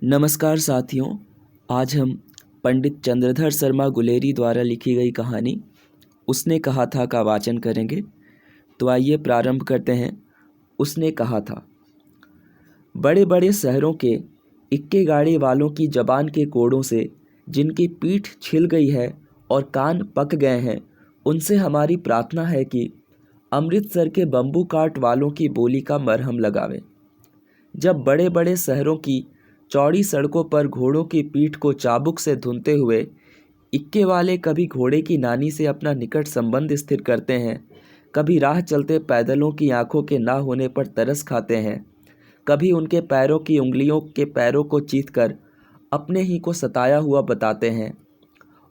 नमस्कार साथियों। आज हम पंडित चंद्रधर शर्मा गुलेरी द्वारा लिखी गई कहानी उसने कहा था का वाचन करेंगे। तो आइए प्रारंभ करते हैं। उसने कहा था। बड़े बड़े शहरों के इक्के गाड़ी वालों की जबान के कोड़ों से जिनकी पीठ छिल गई है और कान पक गए हैं, उनसे हमारी प्रार्थना है कि अमृतसर के बम्बू काट वालों की बोली का मरहम लगावें। जब बड़े बड़े शहरों की चौड़ी सड़कों पर घोड़ों की पीठ को चाबुक से धुनते हुए इक्के वाले कभी घोड़े की नानी से अपना निकट संबंध स्थिर करते हैं, कभी राह चलते पैदलों की आंखों के ना होने पर तरस खाते हैं, कभी उनके पैरों की उंगलियों के पैरों को चीथकर अपने ही को सताया हुआ बताते हैं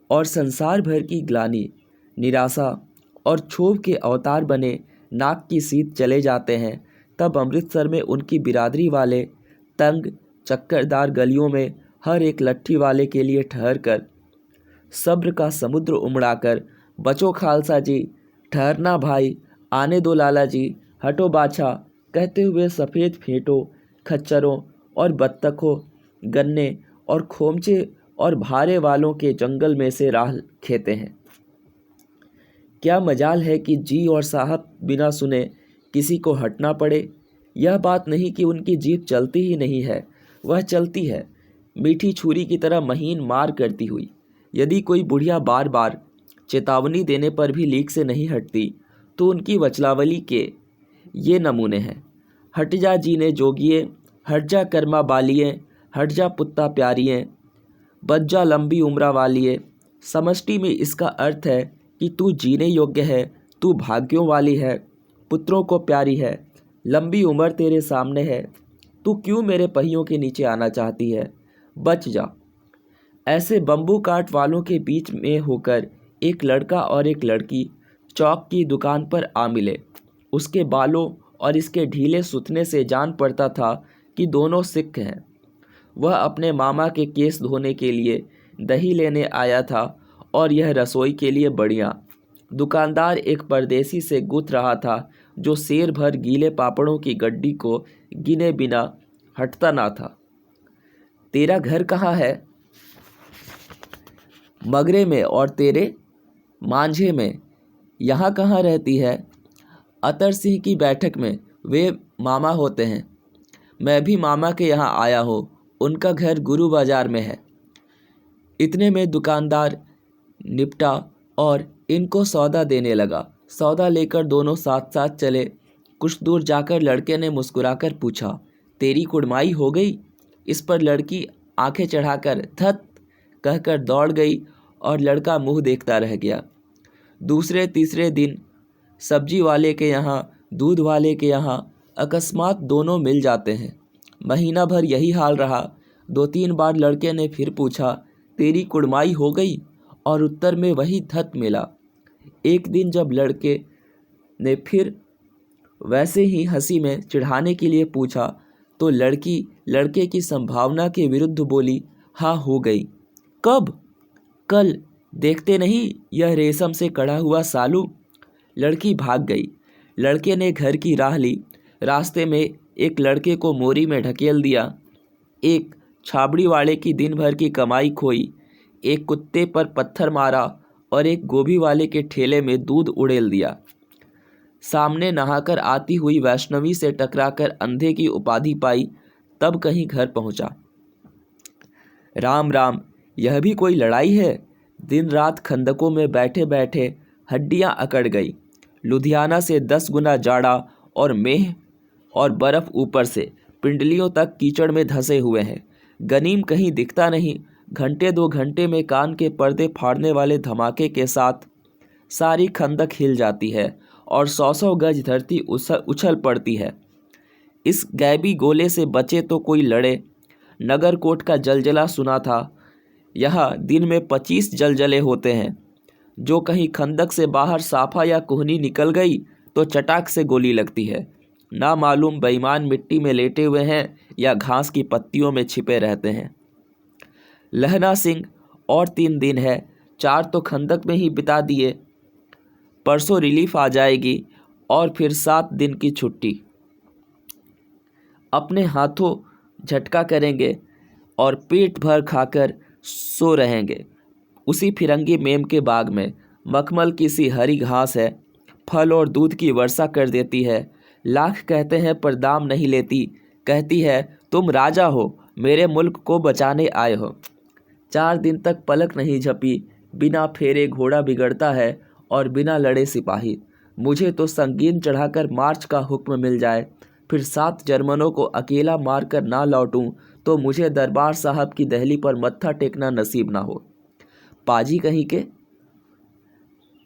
और संसार भर की ग्लानि, निराशा और क्षोभ के अवतार बने नाक की सीध चले जाते हैं, तब अमृतसर में उनकी बिरादरी वाले तंग चक्करदार गलियों में हर एक लट्ठी वाले के लिए ठहर कर सब्र का समुद्र उमड़ाकर बचो खालसा जी, ठहरना भाई, आने दो लाला जी, हटो बाछा कहते हुए सफ़ेद फेंटों, खच्चरों और बत्तखों, गन्ने और खोमचे और भारे वालों के जंगल में से राह खेते हैं। क्या मजाल है कि जी और साहब बिना सुने किसी को हटना पड़े। यह बात नहीं कि उनकी जीभ चलती ही नहीं है, वह चलती है, मीठी छुरी की तरह महीन मार करती हुई। यदि कोई बुढ़िया बार बार चेतावनी देने पर भी लीक से नहीं हटती, तो उनकी वचलावली के ये नमूने हैं। हट जा जीने जोगिए, हट जा कर्मा बालिए, हट जा पुत्ता प्यारिए, बच जा लंबी उम्रा वालिए। समष्टि में इसका अर्थ है कि तू जीने योग्य है, तू भाग्यों वाली है, पुत्रों को प्यारी है, लंबी उम्र तेरे सामने है, तू क्यों मेरे पहियों के नीचे आना चाहती है, बच जा। ऐसे बम्बू काट वालों के बीच में होकर एक लड़का और एक लड़की चौक की दुकान पर आ मिले। उसके बालों और इसके ढीले सुथने से जान पड़ता था कि दोनों सिख हैं। वह अपने मामा के केस धोने के लिए दही लेने आया था और यह रसोई के लिए बढ़िया। दुकानदार एक परदेसी से गुथ रहा था जो शेर भर गीले पापड़ों की गड्डी को गिने बिना हटता ना था। तेरा घर कहाँ है? मगरे में। और तेरे? मांझे में। यहाँ कहाँ रहती है? अतर सिंह की बैठक में, वे मामा होते हैं। मैं भी मामा के यहाँ आया हूँ, उनका घर गुरु बाजार में है। इतने में दुकानदार निपटा और इनको सौदा देने लगा। सौदा लेकर दोनों साथ साथ चले। कुछ दूर जाकर लड़के ने मुस्कुराकर पूछा, तेरी कुड़माई हो गई? इस पर लड़की आंखें चढ़ाकर धत कहकर दौड़ गई और लड़का मुंह देखता रह गया। दूसरे तीसरे दिन सब्जी वाले के यहाँ, दूध वाले के यहाँ अकस्मात दोनों मिल जाते हैं। महीना भर यही हाल रहा। 2-3 बार लड़के ने फिर पूछा, तेरी कुड़माई हो गई? और उत्तर में वही धत मिला। एक दिन जब लड़के ने फिर वैसे ही हंसी में चिढ़ाने के लिए पूछा, तो लड़की लड़के की संभावना के विरुद्ध बोली, हाँ हो गई। कब? कल। देखते नहीं यह रेशम से कढ़ा हुआ सालू? लड़की भाग गई। लड़के ने घर की राह ली। रास्ते में एक लड़के को मोरी में ढकेल दिया, एक छाबड़ी वाले की दिन भर की कमाई खोई, एक कुत्ते पर पत्थर मारा और एक गोभी वाले के ठेले में दूध उड़ेल दिया। सामने नहाकर आती हुई वैष्णवी से टकराकर अंधे की उपाधि पाई, तब कहीं घर पहुंचा। राम राम, यह भी कोई लड़ाई है? दिन रात खंदकों में बैठे बैठे हड्डियां अकड़ गई। लुधियाना से 10 गुना जाड़ा और मेह और बर्फ ऊपर से पिंडलियों तक कीचड़ में धंसे हुए हैं। गनीम कहीं दिखता नहीं। घंटे 2 घंटे में कान के पर्दे फाड़ने वाले धमाके के साथ सारी खंदक हिल जाती है और 100-100 गज धरती उछल पड़ती है। इस गैबी गोले से बचे तो कोई लड़े। नगरकोट का जलजला सुना था। यहाँ दिन में 25 जलजले होते हैं। जो कहीं खंदक से बाहर साफा या कोहनी निकल गई तो चटाक से गोली लगती है। ना मालूम बेईमान मिट्टी में लेटे हुए हैं या घास की पत्तियों में छिपे रहते हैं। लहना सिंह, और 3 दिन है, 4 तो खंदक में ही बिता दिए। परसों रिलीफ आ जाएगी और फिर 7 दिन की छुट्टी। अपने हाथों झटका करेंगे। और पेट भर खाकर सो रहेंगे। उसी फिरंगी मेम के बाग में मखमल की सी हरी घास है, फल और दूध की वर्षा कर देती है। लाख कहते हैं पर दाम नहीं लेती। कहती है तुम राजा हो, मेरे मुल्क को बचाने आए हो। 4 दिन तक पलक नहीं झपी। बिना फेरे घोड़ा बिगड़ता है और बिना लड़े सिपाही। मुझे तो संगीन चढ़ाकर मार्च का हुक्म मिल जाए, फिर 7 जर्मनों को अकेला मारकर ना लौटूं तो मुझे दरबार साहब की दहली पर मत्था टेकना नसीब ना हो। पाजी कहीं के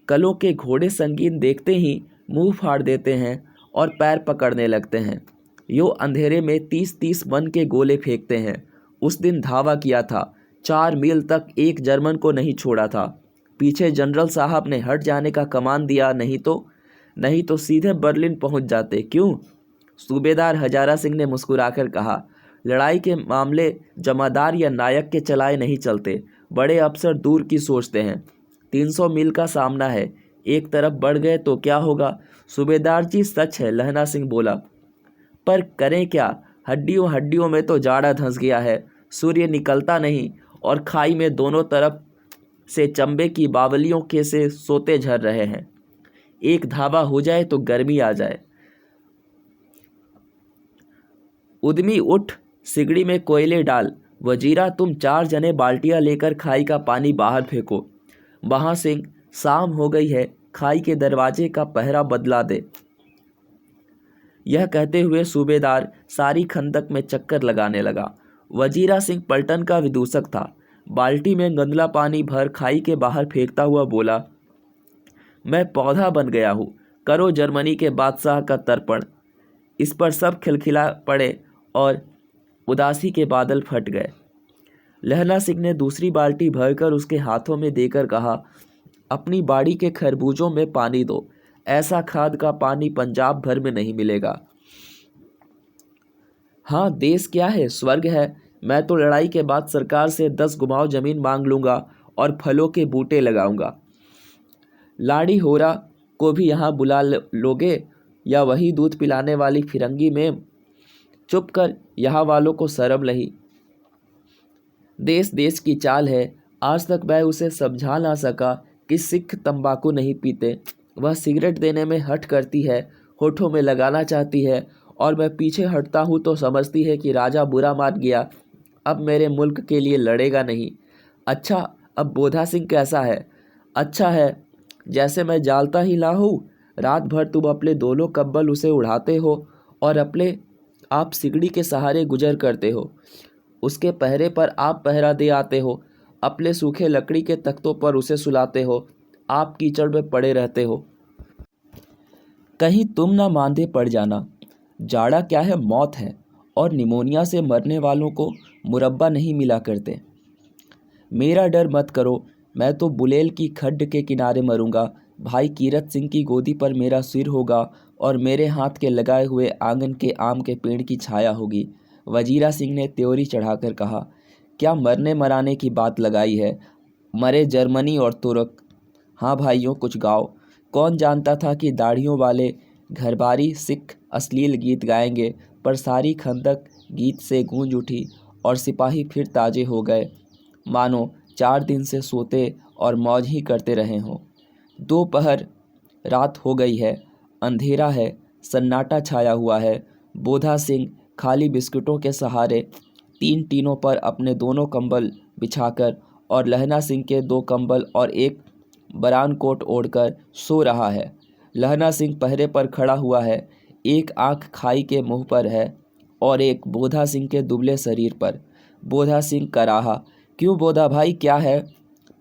कलों के घोड़े संगीन देखते ही मुंह फाड़ देते हैं और पैर पकड़ने लगते हैं। यो अंधेरे में 30-30 मन के गोले फेंकते हैं। उस दिन धावा किया था, 4 मील तक एक जर्मन को नहीं छोड़ा था। पीछे जनरल साहब ने हट जाने का कमान दिया, नहीं तो सीधे बर्लिन पहुंच जाते। क्यों? सूबेदार हजारा सिंह ने मुस्कुराकर कहा, लड़ाई के मामले जमादार या नायक के चलाए नहीं चलते। बड़े अफसर दूर की सोचते हैं। 300 मील का सामना है, एक तरफ बढ़ गए तो क्या होगा? सूबेदार जी सच है, लहना सिंह बोला, पर करें क्या? हड्डियों हड्डियों में तो जाड़ा धंस गया है। सूर्य निकलता नहीं और खाई में दोनों तरफ से चंबे की बावलियों के से सोते झर रहे हैं। एक धावा हो जाए तो गर्मी आ जाए। उद्यमी उठ, सिगड़ी में कोयले डाल। वजीरा तुम 4 जने बाल्टियां लेकर खाई का पानी बाहर फेंको। वहां सिंह, शाम हो गई है, खाई के दरवाजे का पहरा बदला दे। यह कहते हुए सूबेदार सारी खंदक में चक्कर लगाने लगा। वजीरा सिंह पलटन का विदूषक था। बाल्टी में गंदला पानी भर खाई के बाहर फेंकता हुआ बोला, मैं पौधा बन गया हूँ, करो जर्मनी के बादशाह का तर्पण। इस पर सब खिलखिला पड़े और उदासी के बादल फट गए। लहना सिंह ने दूसरी बाल्टी भरकर उसके हाथों में देकर कहा, अपनी बाड़ी के खरबूजों में पानी दो। ऐसा खाद का पानी पंजाब भर में नहीं मिलेगा। हाँ, देश क्या है, स्वर्ग है। मैं तो लड़ाई के बाद सरकार से 10 गुमाओ जमीन मांग लूँगा और फलों के बूटे लगाऊंगा। लाड़ी होरा को भी यहाँ बुला लोगे या वही दूध पिलाने वाली फिरंगी में? चुप कर, यहाँ वालों को शर्म नहीं। देश देश की चाल है। आज तक मैं उसे समझा ना सका कि सिख तंबाकू नहीं पीते। वह सिगरेट देने में हट करती है, होठों में लगाना चाहती है, और मैं पीछे हटता हूँ तो समझती है कि राजा बुरा मान गया, अब मेरे मुल्क के लिए लड़ेगा नहीं। अच्छा, अब बोधा सिंह कैसा है? अच्छा है, जैसे मैं जालता ही ला हूँ। रात भर तुम अपने दोनों कंबल उसे उड़ाते हो और अपने आप सिगड़ी के सहारे गुजर करते हो। उसके पहरे पर आप पहरा दे आते हो। अपने सूखे लकड़ी के तख्तों पर उसे सुलाते हो। आप कीचड़ में पड़े रहते हो। कहीं तुम ना मांदे पड़ जाना। जाड़ा क्या है, मौत है, और निमोनिया से मरने वालों को मुरब्बा नहीं मिला करते। मेरा डर मत करो, मैं तो बुलेल की खड्ड के किनारे मरूंगा। भाई कीरत सिंह की गोदी पर मेरा सिर होगा और मेरे हाथ के लगाए हुए आंगन के आम के पेड़ की छाया होगी। वजीरा सिंह ने त्योरी चढ़ाकर कहा, क्या मरने मराने की बात लगाई है? मरे जर्मनी और तुर्क। हाँ भाइयों, कुछ गाओ। कौन जानता था कि दाढ़ियों वाले घरबारी सिख अश्लील गीत गाएंगे, पर सारी खंदक गीत से गूंज उठी और सिपाही फिर ताजे हो गए, मानो 4 दिन से सोते और मौज ही करते रहे हों। दोपहर रात हो गई है, अंधेरा है, सन्नाटा छाया हुआ है। बोधा सिंह खाली बिस्कुटों के सहारे 3 टीनों पर अपने दोनों कंबल बिछाकर और लहना सिंह के 2 कंबल और एक बरान कोट ओढ़कर सो रहा है। लहना सिंह पहरे पर खड़ा हुआ है, एक आंख खाई के मुंह पर है और एक बोधा सिंह के दुबले शरीर पर। बोधा सिंह कराहा, क्यों बोधा भाई, क्या है?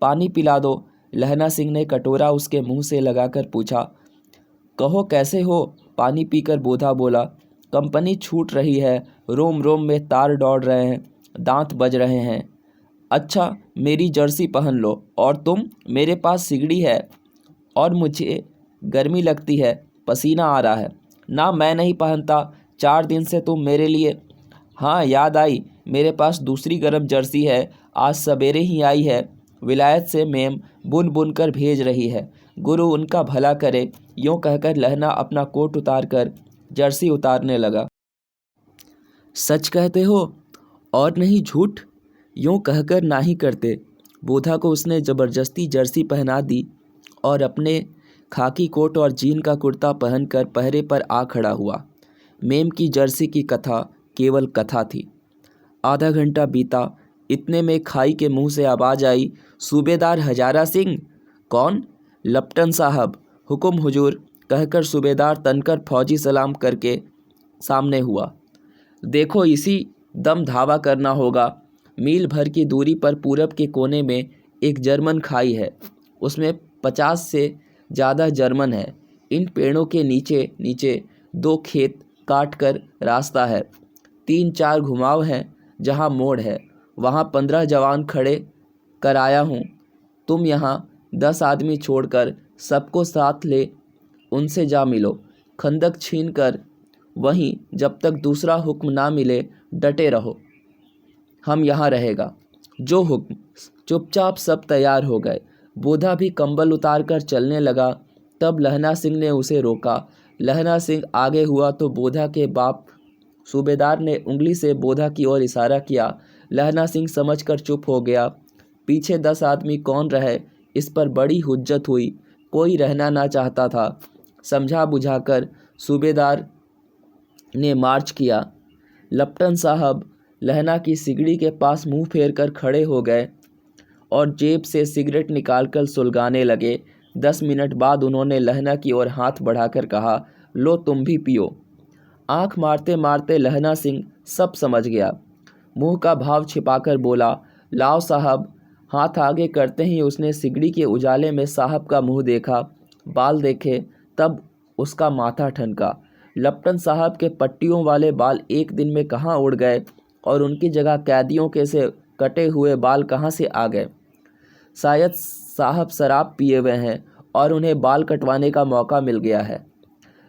पानी पिला दो। लहना सिंह ने कटोरा उसके मुंह से लगाकर पूछा। कहो कैसे हो? पानी पीकर बोधा बोला, कंपनी छूट रही है, रोम रोम में तार दौड़ रहे हैं, दांत बज रहे हैं। अच्छा, मेरी जर्सी पहन लो। और तुम? मेरे पास सिगड़ी है और मुझे गर्मी लगती है, पसीना आ रहा है। ना, मैं नहीं पहनता, 4 दिन से तुम मेरे लिए। हाँ, याद आई, मेरे पास दूसरी गर्म जर्सी है, आज सवेरे ही आई है। विलायत से मेम बुन बुन कर भेज रही है, गुरु उनका भला करे। यूँ कहकर लहना अपना कोट उतार कर जर्सी उतारने लगा। सच कहते हो और नहीं झूठ? यूँ कहकर ना ही करते बोधा को उसने ज़बरदस्ती जर्सी पहना दी और अपने खाकी कोट और जीन का कुर्ता पहनकर पहरे पर आ खड़ा हुआ। मेम की जर्सी की कथा केवल कथा थी। आधा घंटा बीता, इतने में खाई के मुंह से आवाज़ आई, सूबेदार हजारा सिंह। कौन? लप्टन साहब। हुक्म हुजूर, कहकर सूबेदार तनकर फौजी सलाम करके सामने हुआ। देखो, इसी दम धावा करना होगा। मील भर की दूरी पर पूरब के कोने में एक जर्मन खाई है, उसमें 50 से ज़्यादा जर्मन है। इन पेड़ों के नीचे नीचे 2 खेत काट कर रास्ता है, 3-4 घुमाव हैं, जहाँ मोड़ है वहाँ 15 जवान खड़े कराया हूँ। तुम यहाँ 10 आदमी छोड़कर सबको साथ ले उनसे जा मिलो। खंदक छीन कर वहीं जब तक दूसरा हुक्म ना मिले डटे रहो। हम यहाँ रहेगा। जो हुक्म। चुपचाप सब तैयार हो गए। बोधा भी कंबल उतार कर चलने लगा। तब लहना सिंह ने उसे रोका। लहना सिंह आगे हुआ तो बोधा के बाप सूबेदार ने उंगली से बोधा की ओर इशारा किया। लहना सिंह समझकर चुप हो गया। पीछे 10 आदमी कौन रहे, इस पर बड़ी हुज्जत हुई। कोई रहना ना चाहता था। समझा बुझाकर सूबेदार ने मार्च किया। लप्टन साहब लहना की सिगड़ी के पास मुंह फेर कर खड़े हो गए और जेब से सिगरेट निकालकर सुलगाने लगे। 10 मिनट बाद उन्होंने लहना की ओर हाथ बढ़ाकर कहा, लो तुम भी पियो। आंख मारते मारते लहना सिंह सब समझ गया। मुंह का भाव छिपाकर बोला, लाओ साहब। हाथ आगे करते ही उसने सिगड़ी के उजाले में साहब का मुंह देखा, बाल देखे, तब उसका माथा ठनका। लप्टन साहब के पट्टियों वाले बाल एक दिन में कहाँ उड़ गए और उनकी जगह कैदियों के से कटे हुए बाल कहाँ से आ गए। शायद साहब शराब पिए हुए हैं और उन्हें बाल कटवाने का मौका मिल गया है।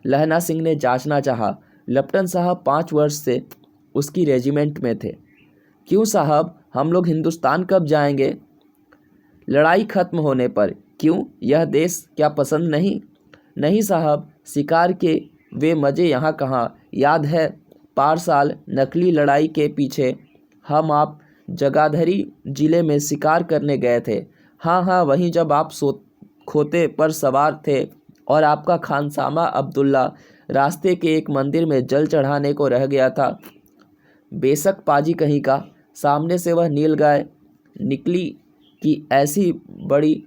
लहना सिंह ने जांचना चाहा। लप्टन साहब 5 वर्ष से उसकी रेजिमेंट में थे। क्यों साहब, हम लोग हिंदुस्तान कब जाएंगे? लड़ाई खत्म होने पर। क्यों, यह देश क्या पसंद नहीं? नहीं साहब, शिकार के वे मज़े यहाँ कहाँ। याद है पार साल नकली लड़ाई के पीछे हम आप जगाधरी ज़िले में शिकार करने गए थे। हाँ हाँ, वहीं जब आप खोते पर सवार थे और आपका खानसामा अब्दुल्ला रास्ते के एक मंदिर में जल चढ़ाने को रह गया था। बेशक पाजी कहीं का। सामने से वह नीलगाय निकली कि ऐसी बड़ी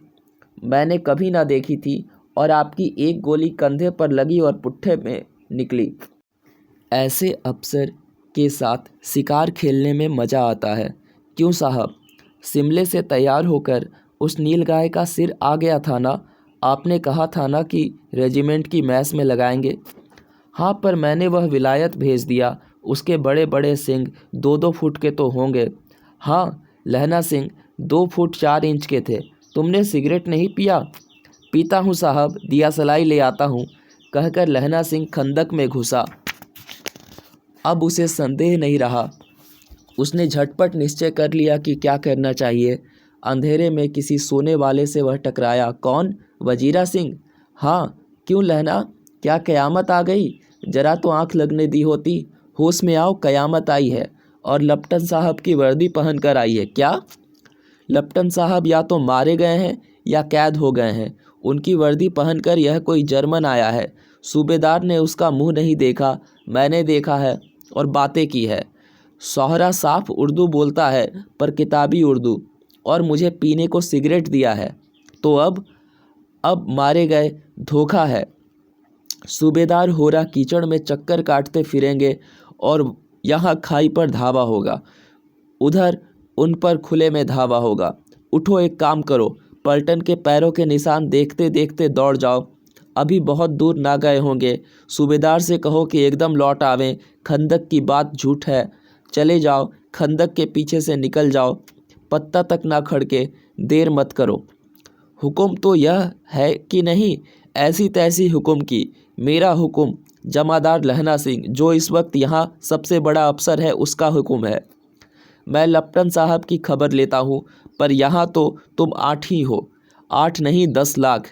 मैंने कभी ना देखी थी, और आपकी एक गोली कंधे पर लगी और पुट्ठे में निकली। ऐसे अफसर के साथ शिकार खेलने में मज़ा आता है। क्यों साहब? शिमले से तैयार होकर उस नीलगाय का सिर आ गया था ना। आपने कहा था ना कि रेजिमेंट की मैस में लगाएंगे। हाँ, पर मैंने वह विलायत भेज दिया। उसके बड़े बड़े सींग 2-2 फुट के तो होंगे। हाँ, लहना सिंह 2 फुट 4 इंच के थे। तुमने सिगरेट नहीं पिया? पीता हूँ साहब, दिया सलाई ले आता हूँ, कहकर लहना सिंह खंदक में घुसा। अब उसे संदेह नहीं रहा। उसने झटपट निश्चय कर लिया कि क्या करना चाहिए। अंधेरे में किसी सोने वाले से वह टकराया। कौन? वजीरा सिंह। हाँ। क्यों लहना, क्या कयामत आ गई? जरा तो आंख लगने दी होती। होश में आओ, कयामत आई है और लप्टन साहब की वर्दी पहन कर आई है। क्या? लप्टन साहब या तो मारे गए हैं या कैद हो गए हैं। उनकी वर्दी पहनकर यह कोई जर्मन आया है। सूबेदार ने उसका मुंह नहीं देखा, मैंने देखा है और बातें की है। सोहरा साफ उर्दू बोलता है, पर किताबी उर्दू, और मुझे पीने को सिगरेट दिया है। तो अब मारे गए, धोखा है। सूबेदार होरा कीचड़ में चक्कर काटते फिरेंगे और यहाँ खाई पर धावा होगा, उधर उन पर खुले में धावा होगा। उठो, एक काम करो, पलटन के पैरों के निशान देखते देखते दौड़ जाओ। अभी बहुत दूर ना गए होंगे। सूबेदार से कहो कि एकदम लौट आवें। खंदक की बात झूठ है। चले जाओ, खंदक के पीछे से निकल जाओ, पत्ता तक ना खड़के, देर मत करो। हुक्म तो यह है कि नहीं? ऐसी तैसी हुक्म की। मेरा हुक्म जमादार लहना सिंह, जो इस वक्त यहाँ सबसे बड़ा अफसर है, उसका हुक्म है। मैं लप्टन साहब की खबर लेता हूँ, पर यहाँ तो तुम 8 ही हो। 8 नहीं, 10 लाख।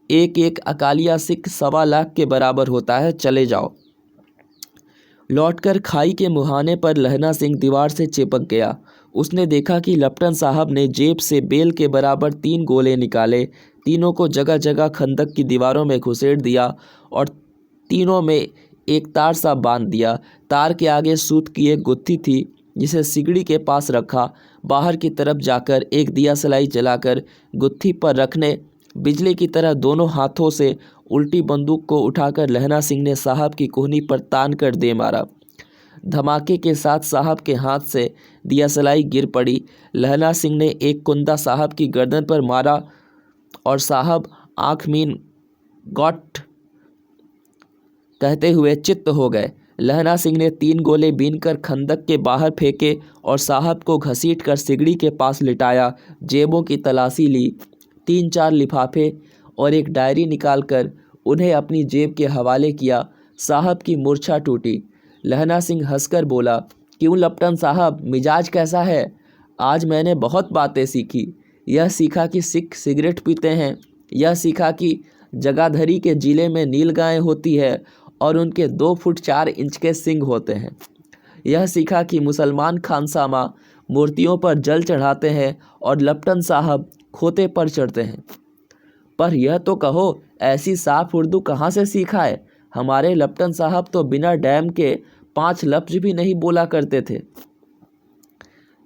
एक एक अकालिया सिख 1.25 लाख के बराबर होता है। चले जाओ। लौटकर खाई के मुहाने पर लहना सिंह दीवार से चिपक गया। उसने देखा कि लपटन साहब ने जेब से बेल के बराबर 3 गोले निकाले, तीनों को जगह जगह खंदक की दीवारों में घुसेड़ दिया और तीनों में एक तार सा बांध दिया। तार के आगे सूत की एक गुत्थी थी जिसे सिगड़ी के पास रखा। बाहर की तरफ जाकर एक दिया सलाई जलाकर गुत्थी पर रखने बिजली की तरह दोनों हाथों से उल्टी बंदूक को उठाकर लहना सिंह ने साहब की कोहनी पर तान कर दे मारा। धमाके के साथ साहब के हाथ से दिया सलाई गिर पड़ी। लहना सिंह ने एक कुंदा साहब की गर्दन पर मारा और साहब आँख मीन गॉट कहते हुए चित्त हो गए। लहना सिंह ने 3 गोले बीनकर खंदक के बाहर फेंके और साहब को घसीटकर सिगड़ी के पास लिटाया। जेबों की तलाशी ली। 3-4 लिफाफे और एक डायरी निकालकर उन्हें अपनी जेब के हवाले किया। साहब की मूर्छा टूटी। लहना सिंह हंसकर बोला, क्यों लपटन साहब, मिजाज कैसा है? आज मैंने बहुत बातें सीखी। यह सीखा कि सिख सिगरेट पीते हैं, यह सीखा कि जगाधरी के जिले में नील गायें होती है और उनके 2 फुट 4 इंच के सींग होते हैं। यह सीखा कि मुसलमान खानसामा मूर्तियों पर जल चढ़ाते हैं और लपटन साहब खोते पर चढ़ते हैं। पर यह तो कहो, ऐसी साफ उर्दू कहाँ से सीखा है? हमारे लपटन साहब तो बिना डैम के 5 लफ्ज भी नहीं बोला करते थे।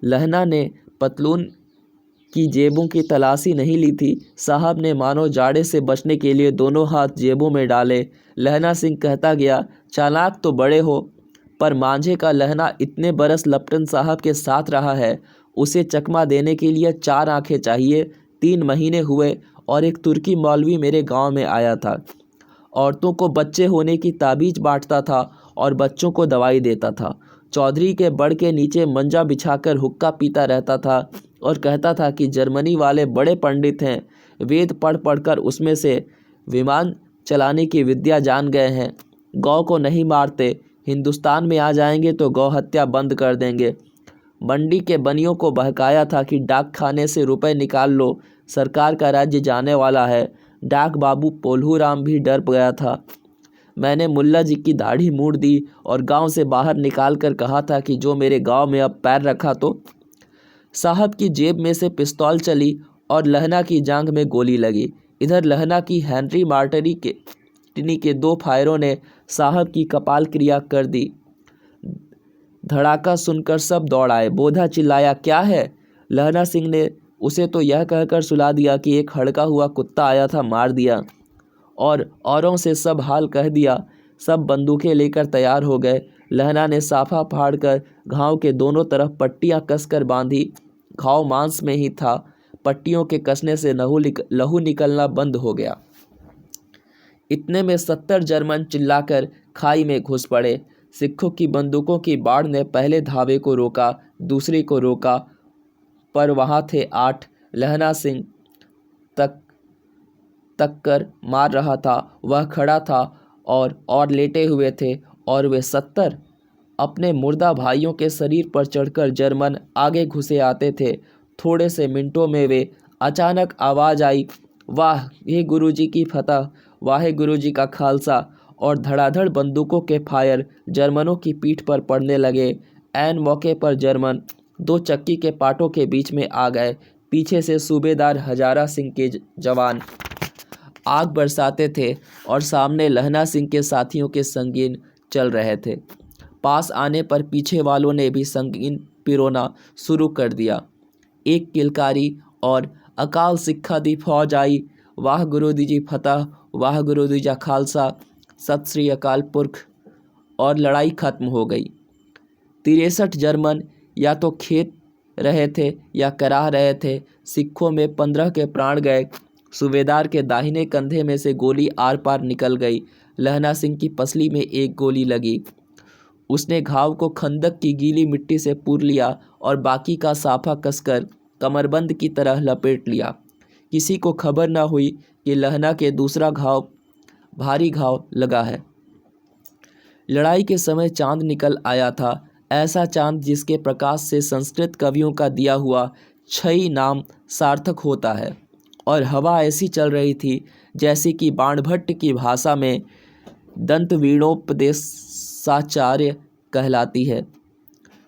लहना ने पतलून की जेबों की तलाशी नहीं ली थी। साहब ने मानो जाड़े से बचने के लिए दोनों हाथ जेबों में डाले। लहना सिंह कहता गया, चालाक तो बड़े हो, पर मांझे का लहना इतने बरस लपटन साहब के साथ रहा है, उसे चकमा देने के लिए 4 आंखें चाहिए। 3 महीने हुए और एक तुर्की मौलवी मेरे गांव में आया था। औरतों को बच्चे होने की ताबीज बांटता था और बच्चों को दवाई देता था। चौधरी के बड़ के नीचे मंजा बिछाकर हुक्का पीता रहता था और कहता था कि जर्मनी वाले बड़े पंडित हैं, वेद पढ़ पढ़कर उसमें से विमान चलाने की विद्या जान गए हैं। गौ को नहीं मारते, हिंदुस्तान में आ जाएंगे तो गौ हत्या बंद कर देंगे। मंडी के बनियों को बहकाया था कि डाक खाने से रुपए निकाल लो, सरकार का राज्य जाने वाला है। डाक बाबू पोल्हू राम भी डर गया था। मैंने मुल्ला जी की दाढ़ी मूड़ दी और गांव से बाहर निकाल कर कहा था कि जो मेरे गांव में अब पैर रखा तो। साहब की जेब में से पिस्तौल चली और लहना की जांघ में गोली लगी। इधर लहना की हेनरी मार्टरी के 2 फायरों ने साहब की कपाल क्रिया कर दी। धड़ाका सुनकर सब दौड़ आए। बोधा चिल्लाया, क्या है? लहना सिंह ने उसे तो यह कहकर सुला दिया कि एक हड़का हुआ कुत्ता आया था, मार दिया, और औरों से सब हाल कह दिया। सब बंदूकें लेकर तैयार हो गए। लहना ने साफा फाड़कर घाव के दोनों तरफ पट्टियां कसकर बांधी। घाव मांस में ही था। पट्टियों के कसने से लहू निकलना बंद हो गया। इतने में 70 जर्मन चिल्लाकर खाई में घुस पड़े। सिखों की बंदूकों की बाढ़ ने पहले धावे को रोका, दूसरे को रोका, पर वहाँ थे 8। लहना सिंह तक कर मार रहा था। वह खड़ा था और लेटे हुए थे, और वे 70 अपने मुर्दा भाइयों के शरीर पर चढ़कर जर्मन आगे घुसे आते थे। थोड़े से मिनटों में वे अचानक आवाज़ आई, वाह हे गुरुजी की फतह, वाहे गुरुजी का खालसा, और धड़ाधड़ बंदूकों के फायर जर्मनों की पीठ पर पड़ने लगे। ऐन मौके पर जर्मन 2 चक्की के पाटों के बीच में आ गए। पीछे से सूबेदार हजारा सिंह के जवान आग बरसाते थे और सामने लहना सिंह के साथियों के संगीन चल रहे थे। पास आने पर पीछे वालों ने भी संगीन पिरोना शुरू कर दिया। एक किलकारी और अकाल सिक्खा दी फौज आई, वाह गुरु जी फतह, वाह गुरु जी खालसा, सत श्री अकाल पुरख, और लड़ाई खत्म हो गई। 63 जर्मन या तो खेत रहे थे या कराह रहे थे। सिखों में 15 के प्राण गए। सूबेदार के दाहिने कंधे में से गोली आर पार निकल गई। लहना सिंह की पसली में एक गोली लगी। उसने घाव को खंदक की गीली मिट्टी से पूर लिया और बाकी का साफा कसकर कमरबंद की तरह लपेट लिया। किसी को खबर न हुई कि लहना के दूसरा भारी घाव लगा है। लड़ाई के समय चांद निकल आया था, ऐसा चांद जिसके प्रकाश से संस्कृत कवियों का दिया हुआ छई नाम सार्थक होता है, और हवा ऐसी चल रही थी जैसे कि बाणभट्ट की भाषा में दंतवीणोपदेशाचार्य कहलाती है।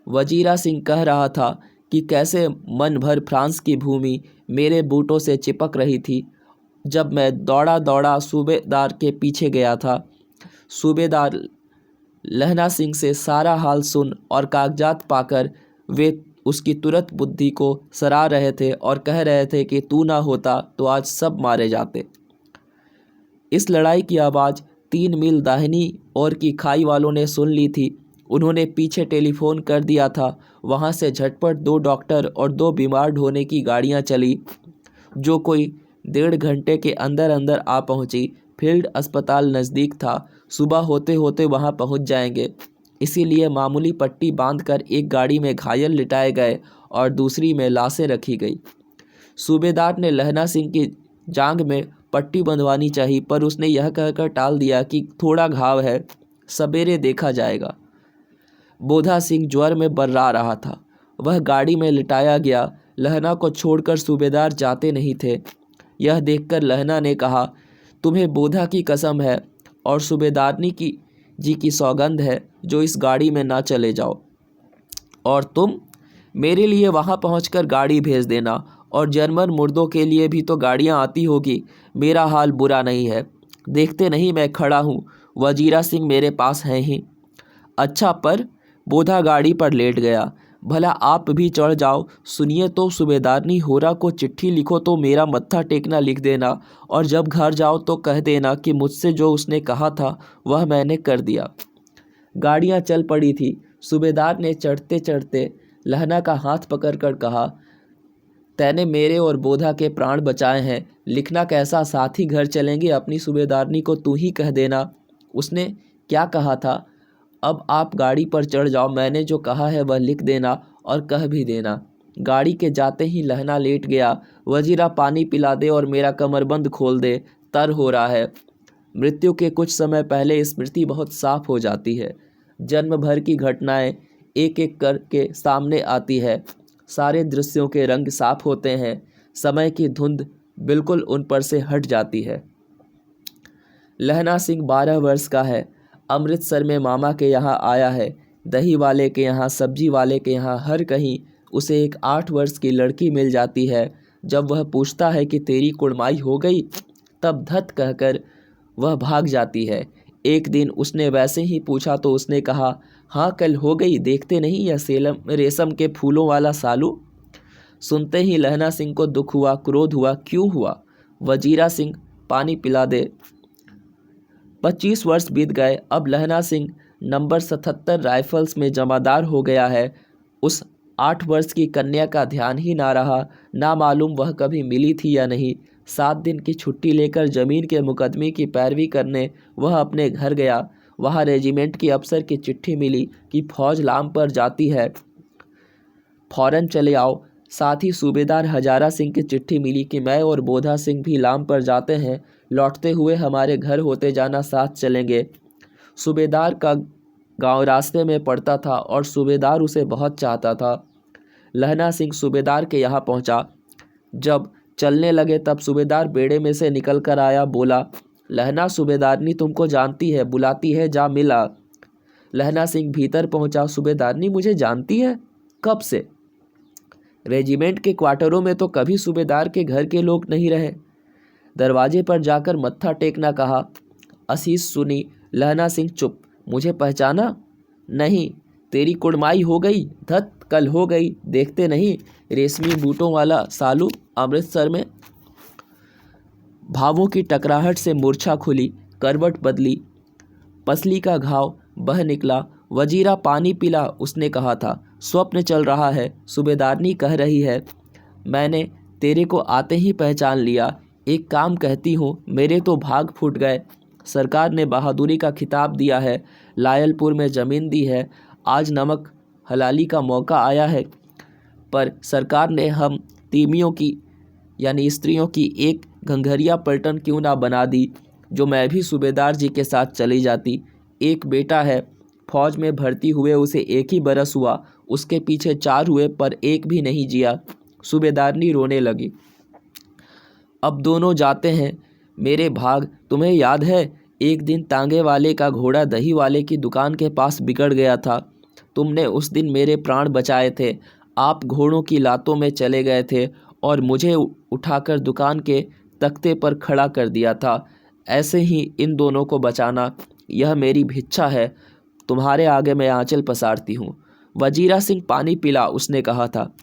वजीरा सिंह कह रहा था कि कैसे मन भर फ्रांस की भूमि मेरे बूटों से चिपक रही थी जब मैं दौड़ा दौड़ा सूबेदार के पीछे गया था। सूबेदार लहना सिंह से सारा हाल सुन और कागजात पाकर वे उसकी तुरंत बुद्धि को सराह रहे थे और कह रहे थे कि तू ना होता तो आज सब मारे जाते। इस लड़ाई की आवाज़ 3 मील दाहिनी ओर की खाई वालों ने सुन ली थी। उन्होंने पीछे टेलीफोन कर दिया था। वहाँ से झटपट 2 डॉक्टर और 2 बीमार ढोने की गाड़ियाँ चली, जो कोई 1.5 घंटे के अंदर अंदर आ पहुँची। फील्ड अस्पताल नज़दीक था, सुबह होते होते वहाँ पहुँच जाएंगे। इसीलिए मामूली पट्टी बांधकर एक गाड़ी में घायल लिटाए गए और दूसरी में लाशें रखी गई। सूबेदार ने लहना सिंह की जांघ में पट्टी बंधवानी चाहिए, पर उसने यह कहकर टाल दिया कि थोड़ा घाव है, सवेरे देखा जाएगा। बोधा सिंह ज्वर में बर्रा रहा था। वह गाड़ी में लिटाया गया। लहना को छोड़कर सूबेदार जाते नहीं थे। यह देखकर लहना ने कहा, तुम्हें बोधा की कसम है और सूबेदारनी की जी की सौगंध है जो इस गाड़ी में ना चले जाओ। और तुम मेरे लिए वहाँ पहुँचकर गाड़ी भेज देना, और जर्मन मुर्दों के लिए भी तो गाड़ियाँ आती होगी। मेरा हाल बुरा नहीं है, देखते नहीं मैं खड़ा हूँ, वजीरा सिंह मेरे पास हैं ही। अच्छा, पर बोधा गाड़ी पर लेट गया। भला आप भी चढ़ जाओ। सुनिए तो, सूबेदारनी होरा को चिट्ठी लिखो तो मेरा मत्था टेकना लिख देना, और जब घर जाओ तो कह देना कि मुझसे जो उसने कहा था वह मैंने कर दिया। गाड़ियाँ चल पड़ी थी। सूबेदार ने चढ़ते चढ़ते लहना का हाथ पकड़कर कहा, तैने मेरे और बोधा के प्राण बचाए हैं। लिखना कैसा, साथ ही घर चलेंगे। अपनी सूबेदारनी को तू ही कह देना उसने क्या कहा था। अब आप गाड़ी पर चढ़ जाओ, मैंने जो कहा है वह लिख देना और कह भी देना। गाड़ी के जाते ही लहना लेट गया। वजीरा पानी पिला दे और मेरा कमरबंद खोल दे, तर हो रहा है। मृत्यु के कुछ समय पहले स्मृति बहुत साफ हो जाती है। जन्म भर की घटनाएं एक एक करके सामने आती है। सारे दृश्यों के रंग साफ होते हैं। समय की धुंध बिल्कुल उन पर से हट जाती है। लहना सिंह 12 वर्ष का है। अमृतसर में मामा के यहाँ आया है। दही वाले के यहाँ, सब्जी वाले के यहाँ, हर कहीं उसे एक 8 वर्ष की लड़की मिल जाती है। जब वह पूछता है कि तेरी कुड़माई हो गई, तब धत कहकर वह भाग जाती है। एक दिन उसने वैसे ही पूछा तो उसने कहा, हाँ कल हो गई, देखते नहीं यह रेशम के फूलों वाला सालू। सुनते ही लहना सिंह को दुख हुआ, क्रोध हुआ। क्यों हुआ? वजीरा सिंह पानी पिला दे। 25 वर्ष बीत गए। अब लहना सिंह नंबर 77 राइफल्स में जमादार हो गया है। उस 8 वर्ष की कन्या का ध्यान ही ना रहा। ना मालूम वह कभी मिली थी या नहीं। 7 दिन की छुट्टी लेकर ज़मीन के मुकदमे की पैरवी करने वह अपने घर गया। वहाँ रेजिमेंट की अफसर की चिट्ठी मिली कि फौज लाम पर जाती है, फौरन चले आओ। साथ ही सूबेदार हजारा सिंह की चिट्ठी मिली कि मैं और बोधा सिंह भी लाम पर जाते हैं, लौटते हुए हमारे घर होते जाना, साथ चलेंगे। सूबेदार का गांव रास्ते में पड़ता था और सूबेदार उसे बहुत चाहता था। लहना सिंह सूबेदार के यहाँ पहुँचा। जब चलने लगे तब सूबेदार बेड़े में से निकल कर आया। बोला, लहना सूबेदारनी तुमको जानती है, बुलाती है, जा मिला। लहना सिंह भीतर पहुँचा। सूबेदारनी मुझे जानती है? कब से? रेजिमेंट के क्वार्टरों में तो कभी सूबेदार के घर के लोग नहीं रहे। दरवाजे पर जाकर मत्था टेकना कहा। असीस सुनी। लहना सिंह चुप। मुझे पहचाना नहीं? तेरी कुड़माई हो गई, धत कल हो गई, देखते नहीं रेशमी बूटों वाला सालू अमृतसर में। भावों की टकराहट से मूर्छा खुली, करवट बदली, पसली का घाव बह निकला। वजीरा पानी पिला, उसने कहा था। स्वप्न चल रहा है, सूबेदारनी कह रही है। मैंने तेरे को आते ही पहचान लिया। एक काम कहती हूँ, मेरे तो भाग फूट गए। सरकार ने बहादुरी का खिताब दिया है, लायलपुर में ज़मीन दी है। आज नमक हलाली का मौका आया है, पर सरकार ने हम तीमियों की यानी स्त्रियों की एक घंघरिया पलटन क्यों ना बना दी, जो मैं भी सूबेदार जी के साथ चली जाती। एक बेटा है, फौज में भर्ती हुए उसे 1 ही बरस हुआ, उसके पीछे 4 हुए पर एक भी नहीं जिया। सूबेदारनी रोने लगी। अब दोनों जाते हैं मेरे भाग। तुम्हें याद है, एक दिन तांगे वाले का घोड़ा दही वाले की दुकान के पास बिगड़ गया था। तुमने उस दिन मेरे प्राण बचाए थे। आप घोड़ों की लातों में चले गए थे और मुझे उठाकर दुकान के तख्ते पर खड़ा कर दिया था। ऐसे ही इन दोनों को बचाना, यह मेरी भिक्षा है। तुम्हारे आगे मैं आंचल पसारती हूँ। वजीरा सिंह पानी पिला, उसने कहा था।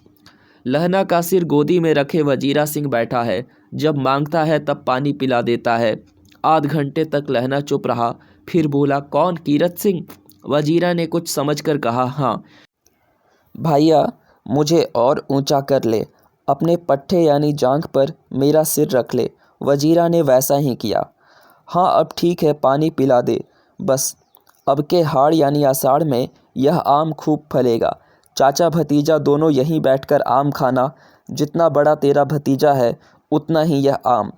लहना का सिर गोदी में रखे वजीरा सिंह बैठा है। जब मांगता है तब पानी पिला देता है। आध घंटे तक लहना चुप रहा, फिर बोला, कौन? कीरत सिंह? वजीरा ने कुछ समझकर कहा, हाँ। भाइया, मुझे और ऊंचा कर ले, अपने पट्टे यानी जांघ पर मेरा सिर रख ले। वजीरा ने वैसा ही किया। हाँ अब ठीक है, पानी पिला दे बस। अब के हाड़ यानी आषाढ़ में यह आम खूब फलेगा। चाचा भतीजा दोनों यहीं बैठकर आम खाना। जितना बड़ा तेरा भतीजा है उतना ही यह आम।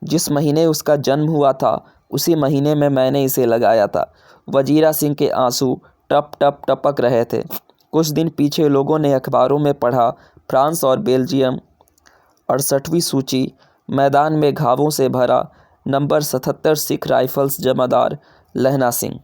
जिस महीने उसका जन्म हुआ था उसी महीने में मैंने इसे लगाया था। वजीरा सिंह के आंसू टप टप टपक रहे थे। कुछ दिन पीछे लोगों ने अखबारों में पढ़ा, फ्रांस और बेल्जियम 68वीं सूची, मैदान में घावों से भरा, नंबर 77 सिख राइफल्स, जमादार लहना सिंह।